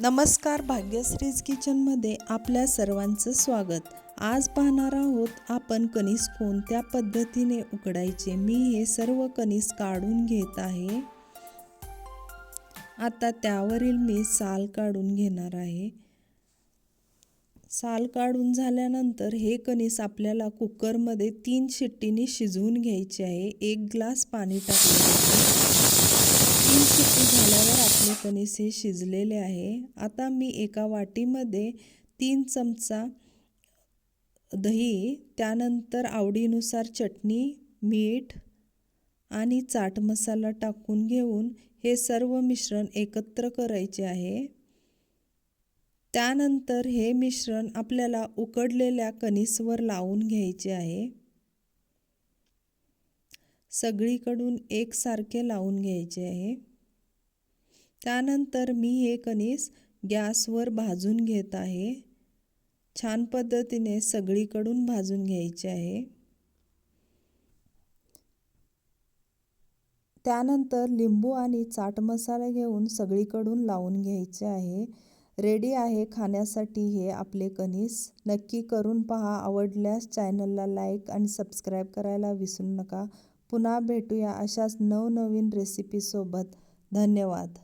नमस्कार, भाग्यश्रीज किचनमध्ये आपल्या सर्वांचं स्वागत. आज पाहणार आहोत आपण कणीस कोणत्या पद्धतीने उकडायचे. मी हे सर्व कणीस काढून घेत आहे. आता त्यावरील मी साल काढून घेणार आहे. साल काढून झाल्यानंतर हे कणीस आपल्याला कुकरमध्ये 3 शिट्टीने शिजवून घ्यायचे आहे. 1 ग्लास पाणी टाकले. 3 शिट्टी झाल्यावर आपले कणीस हे शिजलेले आहे. आता मी एका वाटीमध्ये 3 चमचा दही, त्यानंतर आवडीनुसार चटणी, मीठ आणि चाट मसाला टाकून घेऊन हे सर्व मिश्रण एकत्र करायचे आहे. त्यानंतर हे मिश्रण आपल्याला उकडलेल्या कणीसवर लावून घ्यायचे आहे. सगळीकडून एकसारखे लावून घ्यायचे आहे. त्यानंतर मी हे कणीस गॅसवर भाजून घेत आहे. छान पद्धतीने सगळीकडून भाजून घ्यायचे आहे. त्यानंतर लिंबू आणि चाट मसाला घेऊन सगळीकडून लावून घ्यायचे आहे. रेडी आहे खाण्यासाठी हे आपले कणीस. नक्की करून पहा. आवडल्यास चॅनलला लाईक आणि सबस्क्राईब करायला विसरू नका. पुन्हा भेटूया अशाच नवनवीन रेसिपीसोबत. धन्यवाद.